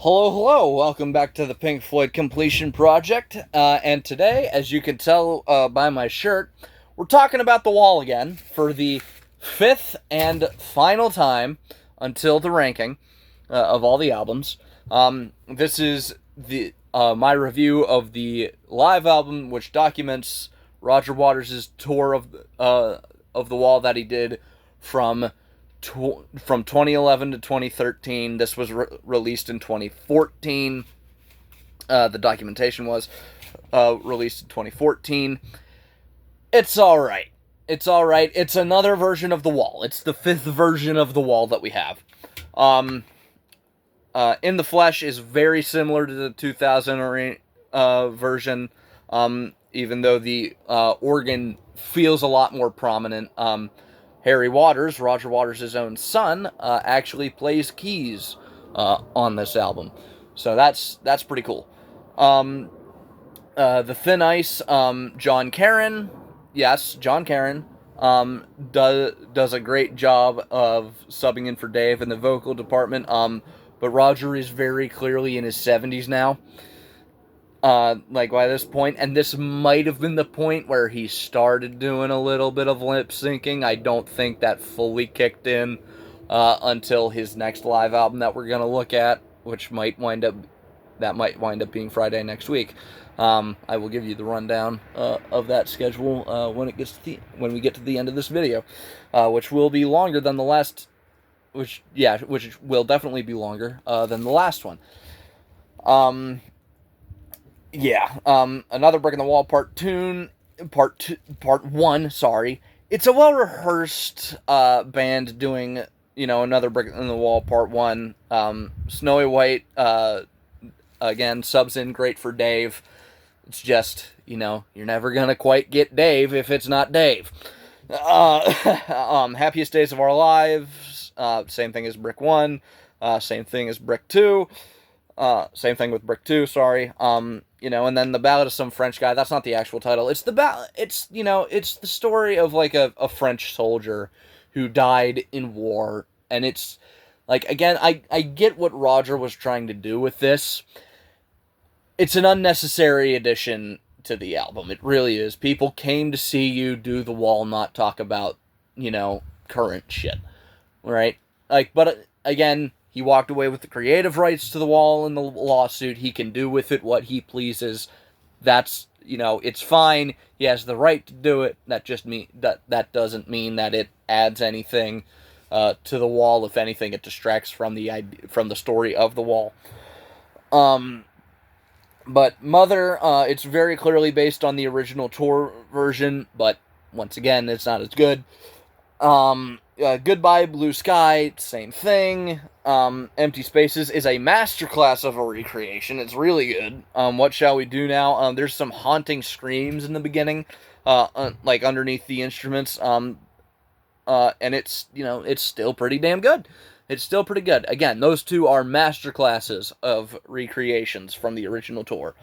Hello, hello. Welcome back to the Pink Floyd Completion Project. And today, as you can tell by my shirt, we're talking about The Wall again for the fifth and final time until the ranking of all the albums. This is the my review of the live album, which documents Roger Waters' tour of The Wall that he did from from 2011 to 2013. This was released in 2014. The documentation was released in 2014. It's all right. It's all right. It's another version of The Wall. It's the fifth version of The Wall that we have. In the Flesh is very similar to the 2000 version, even though the organ feels a lot more prominent. Harry Waters, Roger Waters' own son, actually plays keys on this album, so that's pretty cool. The Thin Ice, John Caron, yes, John Caron, does a great job of subbing in for Dave in the vocal department. But Roger is very clearly in his 70s now. Like by this point, and this might have been the point where he started doing a little bit of lip syncing. I don't think that fully kicked in until his next live album that we're gonna look at, which might wind up being Friday next week. I will give you the rundown of that schedule when we get to the end of this video, which will be longer than the last. Which will definitely be longer than the last one. Another Brick in the Wall part one, sorry. It's a well-rehearsed band doing, another Brick in the Wall part one. Snowy White, again, subs in great for Dave. It's just, you're never gonna quite get Dave if it's not Dave. Happiest Days of Our Lives, same thing as Brick 1, same thing as Brick 2, same thing with Brick 2, sorry. And then The Ballad of Some French Guy, that's not the actual title. It's it's the story of like a French soldier who died in war, and it's like, again, I get what Roger was trying to do with this. It's an unnecessary addition to the album. It really is. People came to see you do The Wall, not talk about, current shit. Right? But again, he walked away with the creative rights to The Wall in the lawsuit. He can do with it what he pleases. That's, it's fine. He has the right to do it. That doesn't mean that it adds anything to The Wall. If anything, it distracts from the story of The Wall. But Mother, it's very clearly based on the original tour version, but once again, it's not as good. Goodbye Blue Sky, same thing. Empty Spaces is a masterclass of a recreation. It's really good. What Shall We Do Now? There's some haunting screams in the beginning, like underneath the instruments. And it's still pretty damn good. It's still pretty good. Again, those two are masterclasses of recreations from the original tour.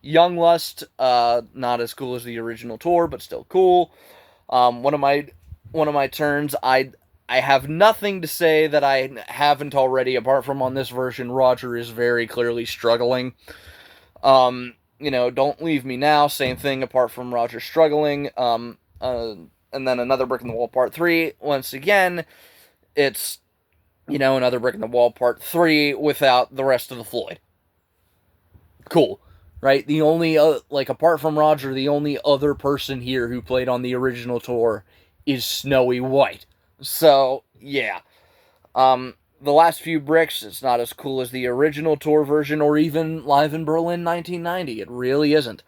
Young Lust, not as cool as the original tour, but still cool. One of my turns, I have nothing to say that I haven't already, apart from on this version, Roger is very clearly struggling. Don't Leave Me Now, same thing, apart from Roger struggling. And then Another Brick in the Wall Part 3, once again, it's, Another Brick in the Wall Part 3 without the rest of the Floyd. Cool. Right? The only, apart from Roger, the only other person here who played on the original tour is Snowy White. So, yeah. The last few bricks, it's not as cool as the original tour version or even Live in Berlin 1990. It really isn't.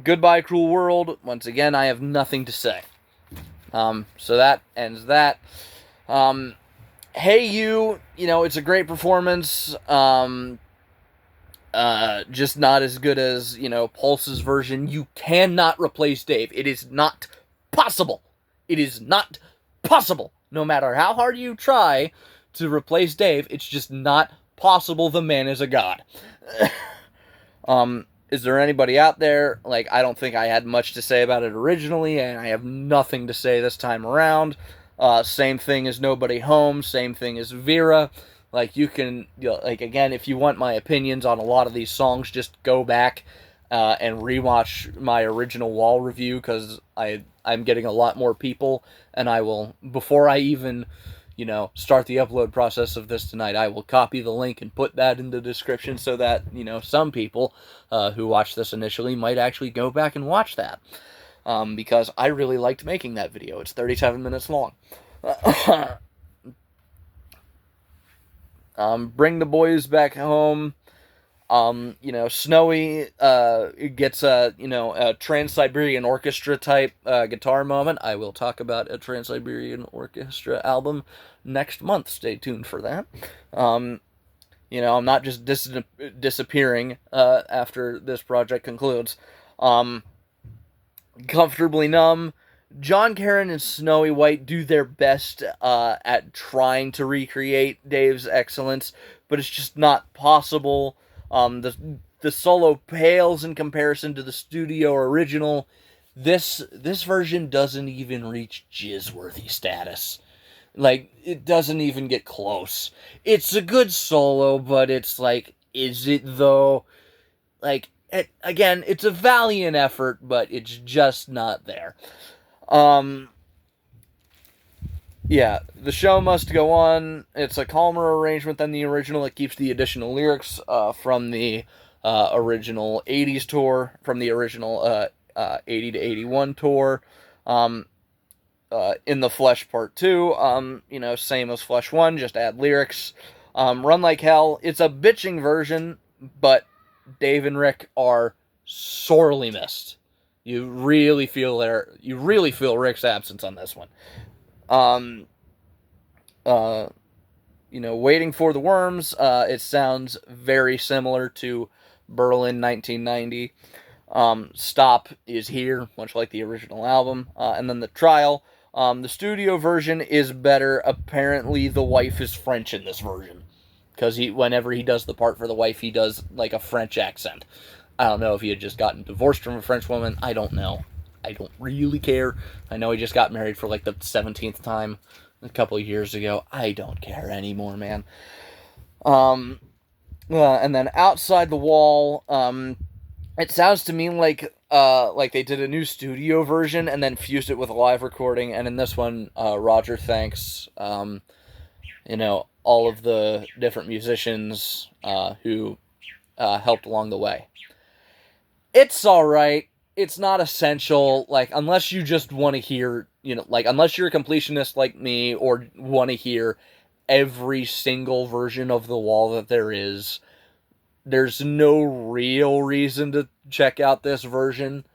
Goodbye Cruel World, once again, I have nothing to say. So that ends that. Hey You, it's a great performance. Just not as good as, Pulse's version. You cannot replace Dave. It is not possible. It is not possible. No matter how hard you try to replace Dave, it's just not possible. The man is a god. Is there anybody out there? I don't think I had much to say about it originally, and I have nothing to say this time around. Same thing as Nobody Home, same thing as Vera. Like, you can, like, again, if you want my opinions on a lot of these songs, just go back and rewatch my original wall review, because I'm getting a lot more people, and I will, before I even, start the upload process of this tonight, I will copy the link and put that in the description so that, some people who watched this initially might actually go back and watch that. Because I really liked making that video. It's 37 minutes long. Bring the boys back home. Snowy gets a Trans-Siberian Orchestra type guitar moment. I will talk about a Trans-Siberian Orchestra album next month. Stay tuned for that. I'm not just disappearing after this project concludes. Comfortably Numb. John Karen and Snowy White do their best at trying to recreate Dave's excellence, but it's just not possible. The solo pales in comparison to the studio original. This version doesn't even reach jizz-worthy status. Like, it doesn't even get close. It's a good solo, but it's like, is it though? Like, again, it's a valiant effort, but it's just not there. Yeah, the show must go on. It's a calmer arrangement than the original. It keeps the additional lyrics from the original 80s tour, from the original 80 to 81 tour. In the Flesh Part 2, same as Flesh 1, just add lyrics. Run Like Hell, it's a bitching version, but Dave and Rick are sorely missed. You really feel Rick's absence on this one. Waiting for the Worms, it sounds very similar to Berlin 1990. Stop is here, much like the original album. And then The Trial. The studio version is better. Apparently, the wife is French in this version, because whenever he does the part for the wife, he does like a French accent. I don't know if he had just gotten divorced from a French woman. I don't know. I don't really care. I know he just got married for like the 17th time a couple of years ago. I don't care anymore, man. And then Outside the Wall, it sounds to me like they did a new studio version and then fused it with a live recording. And in this one, Roger thanks, all of the different musicians who helped along the way. It's alright. It's not essential. Like, unless you just want to hear, unless you're a completionist like me or want to hear every single version of The Wall that there is, there's no real reason to check out this version.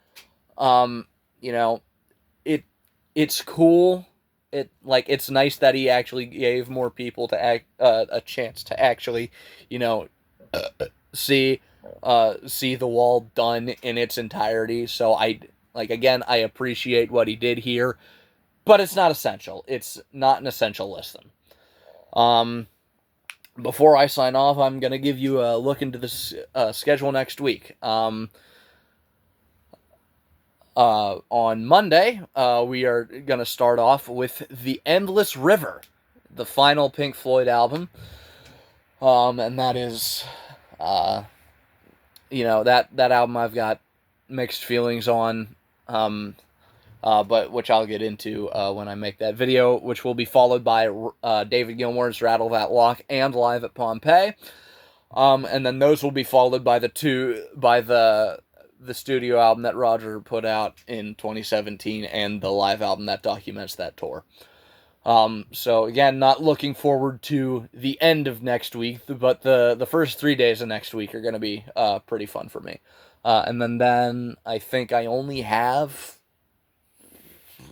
It's cool. It's nice that he actually gave more people to a chance to actually, see The Wall done in its entirety. So I appreciate what he did here, but it's not essential. It's not an essential listen. Before I sign off, I'm going to give you a look into the schedule next week. On Monday, we are going to start off with The Endless River, the final Pink Floyd album. And that is, that album I've got mixed feelings on, but which I'll get into when I make that video, which will be followed by David Gilmour's Rattle That Lock and Live at Pompeii. And then those will be followed by the studio album that Roger put out in 2017 and the live album that documents that tour. So again, not looking forward to the end of next week, but the first 3 days of next week are going to be pretty fun for me. And then I think I only have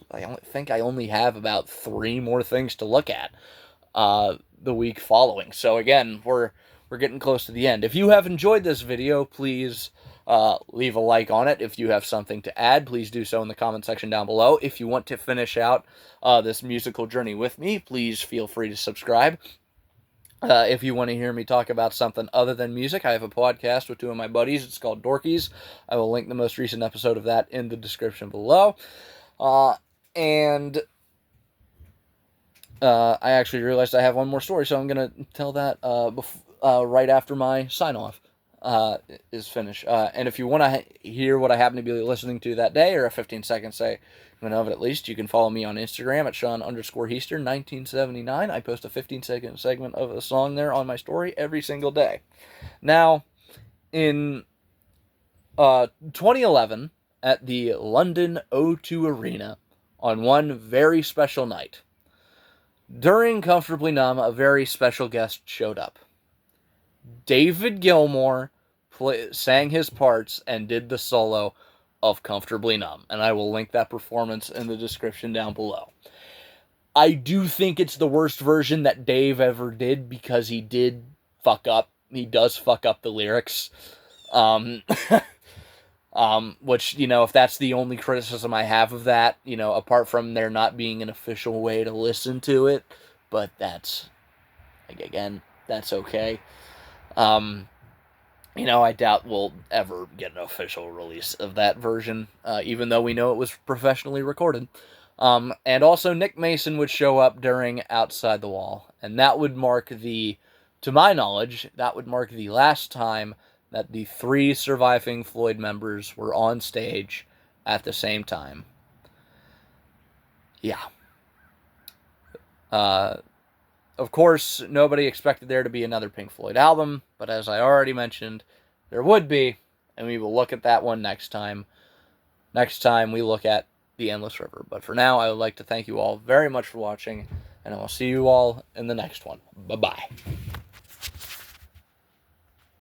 about 3 more things to look at the week following. So again, we're getting close to the end. If you have enjoyed this video, please leave a like on it. If you have something to add, please do so in the comment section down below. If you want to finish out this musical journey with me, please feel free to subscribe. If you want to hear me talk about something other than music, I have a podcast with 2 of my buddies. It's called Dorkies. I will link the most recent episode of that in the description below. And I actually realized I have one more story, so I'm going to tell that right after my sign-off is finished. And if you want to hear what I happen to be listening to that day, or a 15-second segment of it at least, you can follow me on Instagram at Sean_Heaster 1979. I post a 15-second segment of a song there on my story every single day. Now, in 2011, at the London O2 Arena, on one very special night, during Comfortably Numb, a very special guest showed up. David Gilmour sang his parts and did the solo of Comfortably Numb, and I will link that performance in the description down below. I do think it's the worst version that Dave ever did, because he did fuck up. He does fuck up the lyrics. Which, if that's the only criticism I have of that, apart from there not being an official way to listen to it, but that's, again, that's okay. I doubt we'll ever get an official release of that version, even though we know it was professionally recorded. And also Nick Mason would show up during Outside the Wall, and that would mark to my knowledge, that would mark the last time that the 3 surviving Floyd members were on stage at the same time. Yeah. Of course, nobody expected there to be another Pink Floyd album, but as I already mentioned, there would be, and we will look at that one next time. Next time we look at The Endless River. But for now, I would like to thank you all very much for watching, and I will see you all in the next one. Bye-bye.